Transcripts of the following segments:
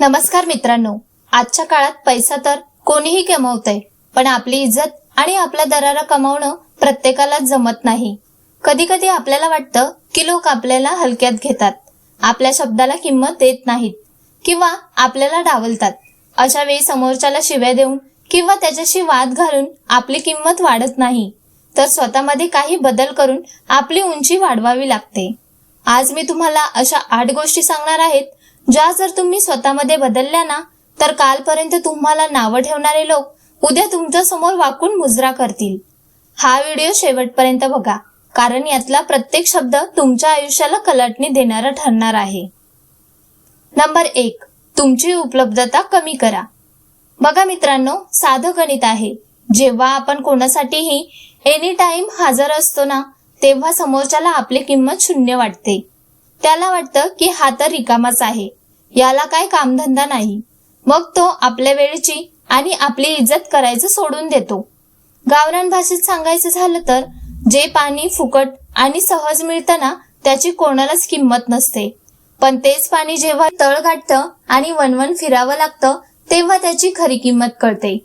नमस्कार मित्रांनो, आजच्या काळात पैसा तर कोणीही कमवतंय, पण आपली इज्जत आणि आपला दरारा कमावणं प्रत्येकाला जमत नाही. कधी कधी आपल्याला वाटतं की लोक आपल्याला हलक्यात घेतात, आपल्या शब्दाला किंमत देत नाहीत किंवा आपल्याला डावलतात. अशा वेळी समोरच्याला शिव्या देऊन किंवा त्याच्याशी वाद घालून आपली किंमत वाढत नाही, तर स्वतःमध्ये काही बदल करून आपली उंची वाढवावी लागते. आज मी तुम्हाला अशा 8 गोष्टी सांगणार आहेत, ज्या जर तुम्ही स्वतःमध्ये बदलल्या ना, तर कालपर्यंत तुम्हाला नावं ठेवणारे लोक उद्या तुमच्या समोर वाकून मुजरा करतील. हा व्हिडिओ शेवटपर्यंत बघा, कारण यातला प्रत्येक शब्द तुमच्या आयुष्याला कलाटणी देणारा ठरणार आहे. नंबर 1, तुमची उपलब्धता कमी करा. बघा मित्रांनो, साधं गणित आहे. जेव्हा आपण कोणासाठीही एनी टाइम हजर असतो ना, तेव्हा समोरच्याला आपली किंमत शून्य वाटते. त्याला वाटतं की हा तर रिकामाच आहे, याला काय कामधंदा नाही. मग तो आपल्या वेळेची आणि आपली इज्जत करायचं सोडून देतो. गावरान भाषेत सांगायचं झालं तर, जे पाणी फुकट आणि सहज मिळतं ना, त्याची कोणालाच किंमत नसते. पण तेच पाणी जेव्हा तळ गाठतं आणि वणवण फिरावं लागतं, तेव्हा त्याची खरी किंमत कळते.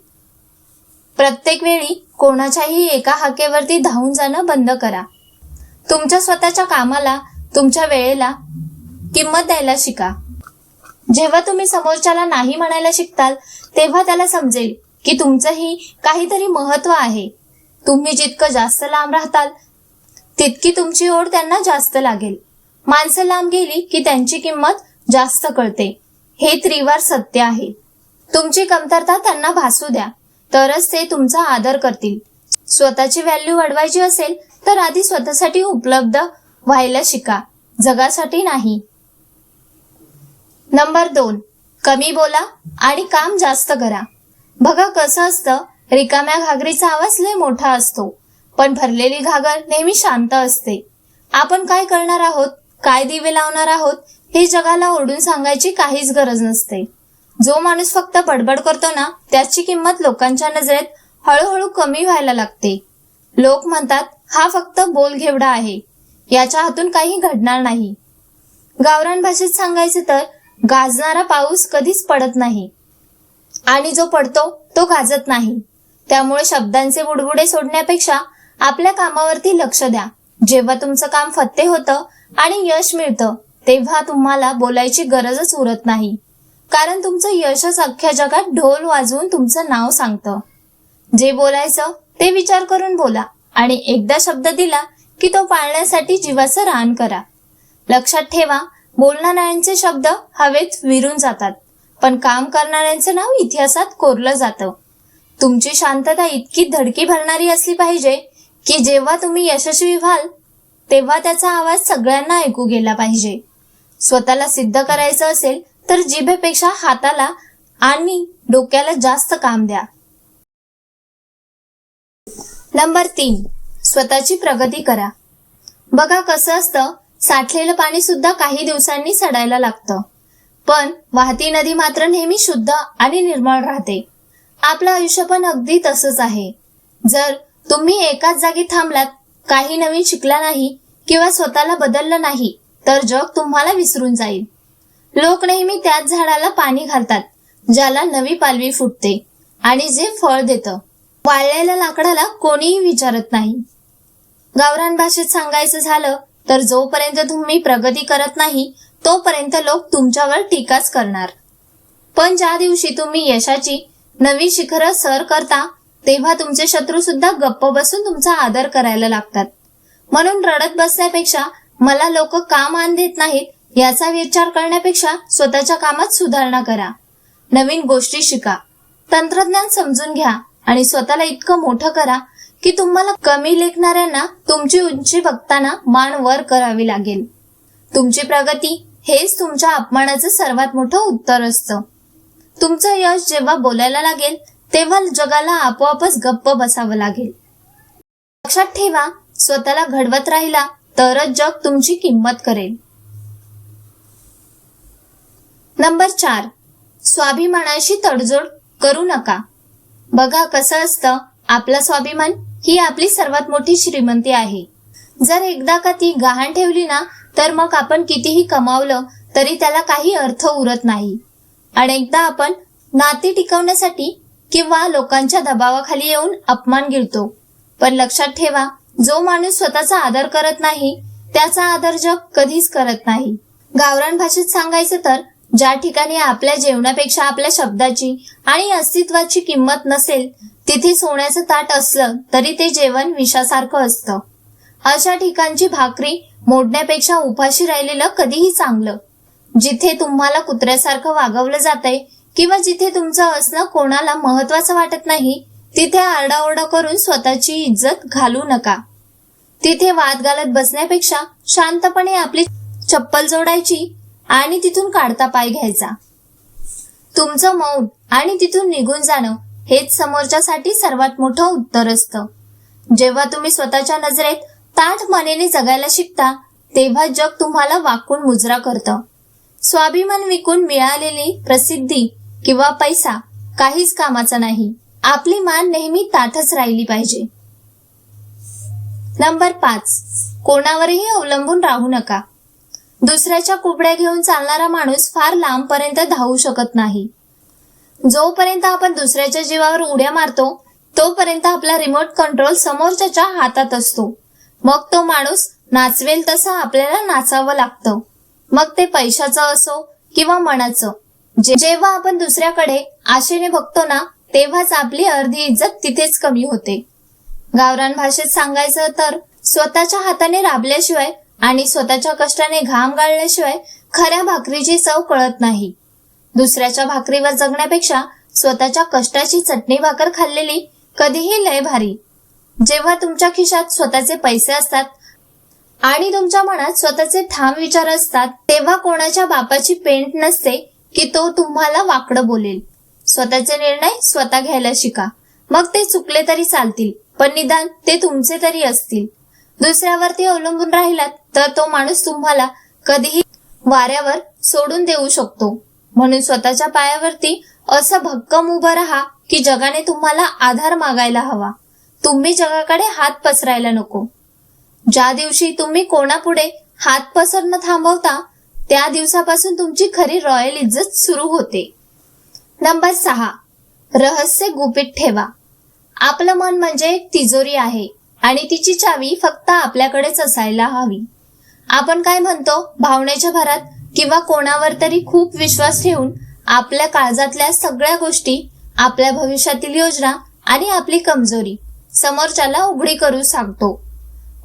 प्रत्येक वेळी कोणाच्याही एका हाकेवरती धावून जाणं बंद करा. तुमच्या स्वतःच्या कामाला, तुमच्या वेळेला किंमत द्यायला शिका. जेव्हा तुम्ही समोरच्याला नाही म्हणायला शिकताल, तेव्हा त्याला समजेल की तुमचंही काहीतरी महत्व आहे. तुम्ही जितकं जास्त लांब राहताल, तितकी तुमची ओढ त्यांना जास्त लागेल. माणसं लांब गेली की त्यांची किंमत जास्त कळते. हे त्रिवार सत्य आहे. तुमची कमतरता त्यांना भासू द्या, तरच ते तुमचा आदर करतील. स्वतःची व्हॅल्यू वाढवायची असेल तर आधी स्वतःसाठी उपलब्ध व्हायला शिका, जगासाठी नाही. नंबर 2, कमी बोला आणि काम जास्त करा. बघा कसं असतं, रिकाम्या घागरीचा आवाज लय मोठा असतो, पण भरलेली घागर नेहमी शांत असते. आपण काय करणार आहोत, काय दिवे लावणार आहोत, हे जगाला ओरडून सांगायची काहीच गरज नसते. जो माणूस फक्त बडबड करतो ना, त्याची किंमत लोकांच्या नजरेत हळूहळू कमी व्हायला लागते. लोक म्हणतात, हा फक्त बोलघेवडा आहे, याच्या हातून काही घडणार नाही. गावरान भाषेत सांगायचं तर, गाजणारा पाऊस कधीच पडत नाही आणि जो पडतो तो गाजत नाही. त्यामुळे शब्दांचे बुडबुडे सोडण्यापेक्षा आपल्या कामावरती लक्ष द्या. जेव्हा तुमचं काम फत्ते होतं आणि यश मिळतं, तेव्हा तुम्हाला बोलायची गरजच उरत नाही, कारण तुमचं यशच अख्ख्या जगात ढोल वाजवून तुमचं नाव सांगतं. जे बोलायचं ते विचार करून बोला आणि एकदा शब्द दिला की तो पाळण्यासाठी जीवाचं रान करा. लक्षात ठेवा, बोलणाऱ्यांचे शब्द हवेत विरून जातात, पण काम करणाऱ्यांचं नाव इतिहासात कोरलं जातं. तुमची शांतता इतकी धडकी भरणारी असली पाहिजे की जेव्हा तुम्ही यशस्वी व्हाल, तेव्हा त्याचा आवाज सगळ्यांना ऐकू गेला पाहिजे. स्वतःला सिद्ध करायचं असेल तर जिभेपेक्षा हाताला आणि डोक्याला जास्त काम द्या. नंबर 3, स्वतःची प्रगती करा. बघा कसं असतं, साठलेलं पाणी सुद्धा काही दिवसांनी सडायला लागतं, पण वाहती नदी मात्र नेहमी शुद्ध आणि निर्मळ राहते. आपलं आयुष्य पण अगदी तसंच आहे. जर तुम्ही एकाच जागी थांबलात, काही नवीन शिकला नाही किंवा स्वतःला बदललं नाही, तर जग तुम्हाला विसरून जाईल. लोक नेहमी त्याच झाडाला पाणी घालतात, ज्याला नवी पालवी फुटते आणि जे फळ देतं. वाळलेल्या लाकडाला कोणीही विचारत नाही. गावरान भाषेत सांगायचं झालं तर, जोपर्यंत तुम्ही प्रगती करत नाही, तोपर्यंत लोक तुमच्यावर टीकाच करणार. पण ज्या दिवशी तुम्ही यशाची नवी शिखरं सर करता, तेव्हा तुमचे शत्रू सुद्धा गप्प बसून तुमचा आदर करायला लागतात. म्हणून रडत बसण्यापेक्षा, मला लोक का मान देत नाहीत, याचा विचार करण्यापेक्षा स्वतःच्या कामात सुधारणा करा. नवीन गोष्टी शिका, तंत्रज्ञान समजून घ्या आणि स्वतःला इतकं मोठं करा की तुम्हाला कमी लेखणाऱ्यांना तुमची उंची बघताना मान वर करावी लागेल. तुमची प्रगती हेच तुमच्या अपमानाचं सर्वात मोठं उत्तर असतं. तुमचं यश जेव्हा बोलायला लागेल, तेव्हा जगाला आपोआपच गप्प बसावं लागेल. लक्षात ठेवा, स्वतःला घडवत राहिला तरच जग तुमची किंमत करेल. नंबर 4, स्वाभिमानाशी तडजोड करू नका. बघा कसं असतं, आपला स्वाभिमान ही आपली सर्वात मोठी श्रीमंती आहे. जर एकदा का ती गहाण ठेवली ना, तर मग आपण कितीही कमावलं तरी त्याला काही अर्थ उरत नाही. अनेकदा आपण नाती टिकवण्यासाठी किंवा लोकांच्या दबावाखाली येऊन अपमान गिळतो. पण लक्षात ठेवा, जो माणूस स्वतःचा आदर करत नाही त्याचा आदर जग कधीच करत नाही. गावरान भाषेत सांगायचं तर ज्या ठिकाणी आपल्या जेवणापेक्षा आपल्या शब्दाची आणि अस्तित्वाची किंमत नसेल तिथे सोन्याचं ताट असलं तरी ते जेवण विषासारखं असतं. अशा ठिकाणची भाकरी मोडण्यापेक्षा उपाशी राहिलेलं कधीही चांगलं. जिथे तुम्हाला कुत्र्यासारखं वागवलं जातंय किंवा जिथे तुमचं असणं कोणाला महत्वाचं वाटत नाही तिथे आरडाओरडा करून स्वतःची इज्जत घालू नका. तिथे वाद घालत बसण्यापेक्षा शांतपणे आपली चप्पल जोडायची आणि तिथून काढता पाय घ्यायचा. तुमचं मौन आणि तिथून निघून जाणं हेच समोरच्यासाठी सर्वात मोठं उत्तर असतं. जेव्हा तुम्ही स्वतःच्या नजरेत ताठ मनेने जगायला शिकता तेव्हा जग तुम्हाला वाकून मुजरा करतं. स्वाभिमान विकून मिळालेली प्रसिद्धी किंवा पैसा काहीच कामाचा नाही. आपली मान नेहमी ताठच राहिली पाहिजे. नंबर 5, कोणावरही अवलंबून राहू नका. दुसऱ्याच्या कुबड्या घेऊन चालणारा माणूस फार लांबपर्यंत धावू शकत नाही. जोपर्यंत आपण दुसऱ्याच्या जीवावर उड्या मारतो तोपर्यंत आपला रिमोट कंट्रोल समोरच्याच्या हातात असतो. मग तो माणूस नाचवेल तसं आपल्याला नाचावं लागतं. मग ते पैशाचं असो किंवा मनाचं. जेव्हा आपण दुसऱ्याकडे आशेने बघतो ना तेव्हाच आपली अर्धी इज्जत तिथेच कमी होते. गावरान भाषेत सांगायचं तर स्वतःच्या हाताने राबल्याशिवाय आणि स्वतःच्या कष्टाने घाम गाळल्याशिवाय खऱ्या भाकरीची चव कळत नाही. दुसऱ्याच्या भाकरीवर जगण्यापेक्षा स्वतःच्या कष्टाची चटणी भाकर खाल्लेली कधीही लय भारी. जेव्हा तुमच्या खिशात स्वतःचे पैसे असतात आणि तुमच्या मनात स्वतःचे ठाम विचार असतात तेव्हा कोणाच्या बापाची पेंट नसते की तो तुम्हाला वाकडं बोलेल. स्वतःचे निर्णय स्वतः घ्यायला शिका. मग ते चुकले तरी चालतील पण निदान ते तुमचे तरी असतील. दुसऱ्यावरती अवलंबून राहिलात तर तो माणूस तुम्हाला कधीही वाऱ्यावर सोडून देऊ शकतो. म्हणून स्वतःच्या पायावरती असं भक्कम उभं राहा की जगाने तुम्हाला आधार मागायला हवा. तुम्ही जगाकडे हात पसरायला नको. ज्या दिवशी तुम्ही कोणापुढे हात पसरणं थांबवता त्या दिवसापासून तुमची खरी रॉयल इज्जत सुरू होते. नंबर 6, रहस्य गुपित ठेवा. आपलं मन म्हणजे एक तिजोरी आहे आणि तिची चावी फक्त आपल्याकडेच असायला हवी. आपण काय म्हणतो, भावनेच्या भरात किंवा कोणावर तरी खूप विश्वास ठेवून आपल्या काळजातल्या सगळ्या गोष्टी, आपल्या भविष्यातील योजना आणि आपली कमजोरी समोरच्याला उघडी करू सांगतो.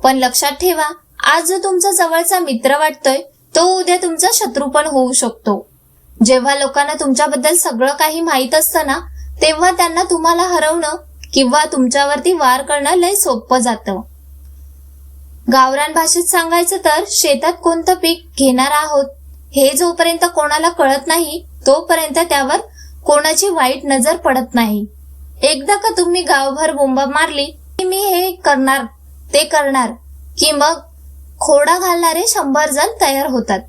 पण लक्षात ठेवा, आज जो तुमचा जवळचा मित्र वाटतोय तो उद्या तुमचा शत्रू पण होऊ शकतो. जेव्हा लोकांना तुमच्याबद्दल सगळं काही माहित असतं ना तेव्हा त्यांना तुम्हाला हरवणं किंवा तुमच्यावरती वार करणं लय सोपं जातं. गावरान भाषेत सांगायचं तर शेतात कोणतं पीक घेणार आहोत हे जोपर्यंत कोणाला कळत नाही तोपर्यंत त्यावर कोणाची वाईट नजर पडत नाही. एकदा का तुम्ही गावभर बोंबा मारली की मी हे करणार ते करणार की मग खोडा घालणारे 100 जण तयार होतात.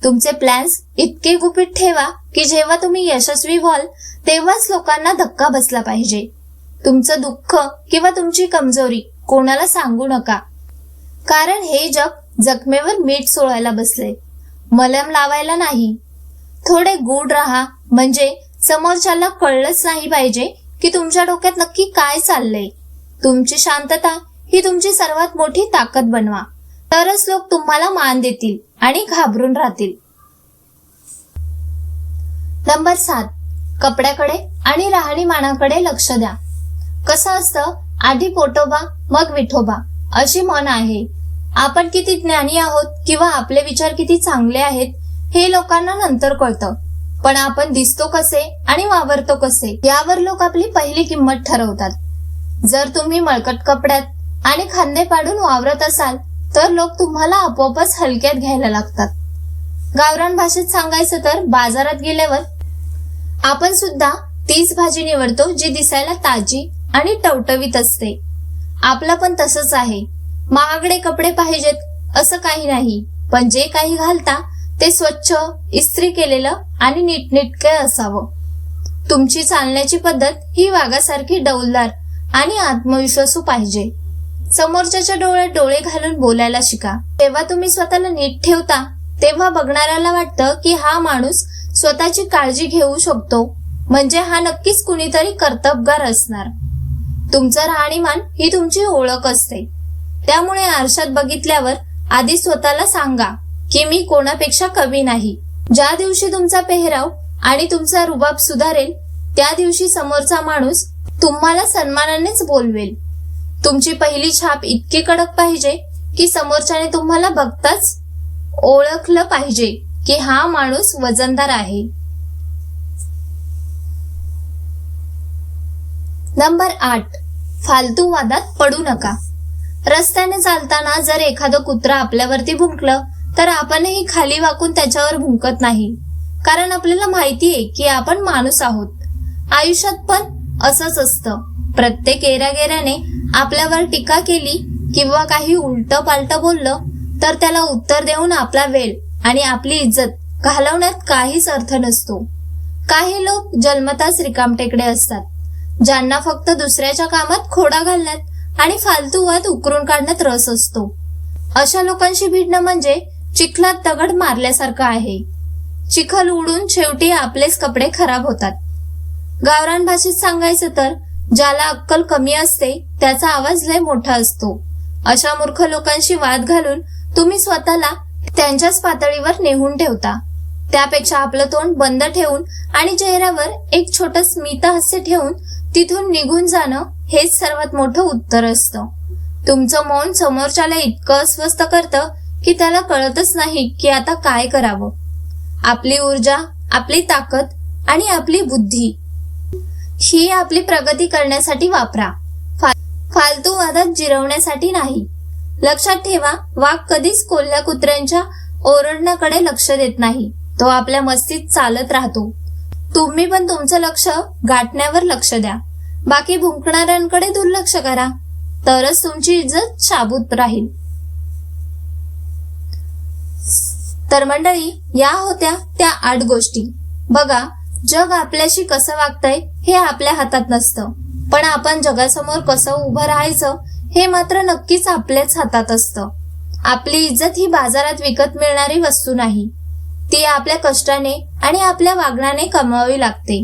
तुमचे प्लॅन्स इतके गुपित ठेवा की जेव्हा तुम्ही यशस्वी व्हाल तेव्हाच लोकांना धक्का बसला पाहिजे. तुमचं दुःख किंवा तुमची कमजोरी कोणाला सांगू नका. कारण हे जग जखमेवर मीठ सोडायला बसले, मलम लावायला नाही. थोडे गूढ राहा म्हणजे समोरच्याला कळलंच नाही पाहिजे की तुमच्या डोक्यात नक्की काय चाललंय. तुमची शांतता ही तुमची सर्वात मोठी ताकद बनवा. तरच लोक तुम्हाला मान देतील आणि घाबरून राहतील. नंबर 7, कपड्याकडे आणि राहणीमानाकडे लक्ष द्या. कसं असतं, आधी पोटोबा मग विठोबा अशी म्हण आहे. आपण किती ज्ञानी आहोत किंवा आपले विचार किती चांगले आहेत हे लोकांना नंतर कळतं. पण आपण दिसतो कसे आणि वावरतो कसे यावर लोक आपली पहिली किंमत ठरवतात. जर तुम्ही मळकट कपड्यात आणि खांदे पाडून वावरत असाल तर लोक तुम्हाला आपोआपच हलक्यात घ्यायला लागतात. गावरान भाषेत सांगायचं तर बाजारात गेल्यावर आपण सुद्धा तीच भाजी निवडतो जी दिसायला ताजी आणि टवटवीत असते. आपलं पण तसंच आहे. महागडे कपडे पाहिजेत असं काही नाही, पण जे काही घालता ते स्वच्छ, इस्त्री केलेलं आणि नीटनेटके असावं. तुमची चालण्याची पद्धत ही वाघासारखी डौलदार आणि आत्मविश्वासू पाहिजे. समोरच्याच्या डोळ्यात डोळे घालून बोलायला शिका. जेव्हा तुम्ही स्वतःला नीट ठेवता तेव्हा बघणाऱ्याला वाटतं की हा माणूस स्वतःची काळजी घेऊ शकतो, म्हणजे हा नक्कीच कुणीतरी कर्तबगार असणार. तुमचं राहणीमान ही तुमची ओळख असते. त्यामुळे आरशात बघितल्यावर आधी स्वतःला सांगा की मी कोणापेक्षा कमी नाही. ज्या दिवशी तुमचा पेहराव आणि तुमचा रुबाब सुधारेल, त्या दिवशी समोरचा माणूस तुम्हाला सन्मानानेच बोलवेल. तुमची पहिली छाप इतकी कडक पाहिजे की समोरच्याने तुम्हाला बघताच ओळखलं पाहिजे की हा माणूस वजनदार आहे. नंबर 8, फालतू वादात पडू नका. रस्त्याने चालताना जर एखादं कुत्रा आपल्यावरती भुंकलं तर आपणही खाली वाकून त्याच्यावर भुंकत नाही, कारण आपल्याला माहितीये की आपण माणूस आहोत. आयुष्यात पण असंच असतं. प्रत्येक एरागेऱ्याने आपल्यावर टीका केली किंवा काही उलट पालट बोललं तर त्याला उत्तर देऊन आपला वेळ आणि आपली इज्जत घालवण्यात काहीच अर्थ नसतो. काही लोक जन्मताच रिकामटेकडे असतात, ज्यांना फक्त दुसऱ्याच्या कामात खोडा घालण्यात आणि फालतू वाद उकरून काढण्यात रस असतो. अशा लोकांशी भिडणं म्हणजे चिखलात दगड मारल्यासारखं आहे. चिखल उडून शेवटी आपलेच कपडे खराब होतात. गावरान भाषेत सांगायचं तर ज्याला अक्कल कमी असते त्याचा आवाज लय मोठा असतो. अशा मूर्ख लोकांशी वाद घालून तुम्ही स्वतःला त्यांच्याच पातळीवर नेऊन ठेवता. त्यापेक्षा आपलं तोंड बंद ठेवून आणि चेहऱ्यावर एक छोटं स्मित हास्य ठेवून तिथून निघून जाणं हेच सर्वात मोठं उत्तर असतं. तुमचं मौन समोरच्याला इतकं अस्वस्थ करतं की त्याला कळतच नाही की आता काय करावं. आपली ऊर्जा, आपली ताकद आणि आपली बुद्धी ही आपली प्रगती करण्यासाठी वापरा, फालतू वादात जिरवण्यासाठी नाही. लक्षात ठेवा, वाघ कधीच कोल्ह्या कुत्र्यांच्या ओरडण्याकडे लक्ष देत नाही. तो आपल्या मस्तीत चालत राहतो. तुम्ही पण तुमचं लक्ष गाठण्यावर लक्ष द्या. बाकी भुंकणाऱ्यांकडे दुर्लक्ष करा, तरच तुमची इज्जत शाबूत राहील. तर मंडळी, या होत्या त्या 8 गोष्टी. बघा, जग आपल्याशी कसं वागतंय हे आपल्या हातात नसतं, पण आपण जगासमोर कसं उभं राहायचं हे मात्र नक्कीच आपल्याच हातात असतं. आपली इज्जत ही बाजारात विकत मिळणारी वस्तू नाही, ती आपल्या कष्टाने आणि आपल्या वागण्याने कमवावी लागते.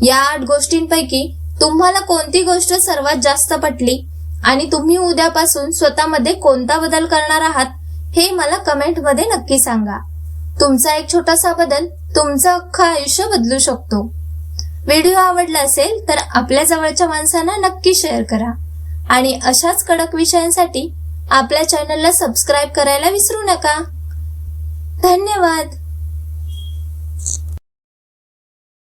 या 8 गोष्टींपैकी तुम्हाला कोणती गोष्ट सर्वात जास्त पटली आणि तुम्ही उद्यापासून स्वतःमध्ये कोणता बदल करणार आहात हे मला कमेंटमध्ये नक्की सांगा. तुमचा एक छोटासा बदल तुमचं अख्खं आयुष्य बदलू शकतो. व्हिडिओ आवडला असेल तर आपल्या जवळच्या माणसांना नक्की शेअर करा आणि अशाच कडक विषयांसाठी आपल्या चॅनलला सबस्क्राईब करायला विसरू नका. धन्यवाद.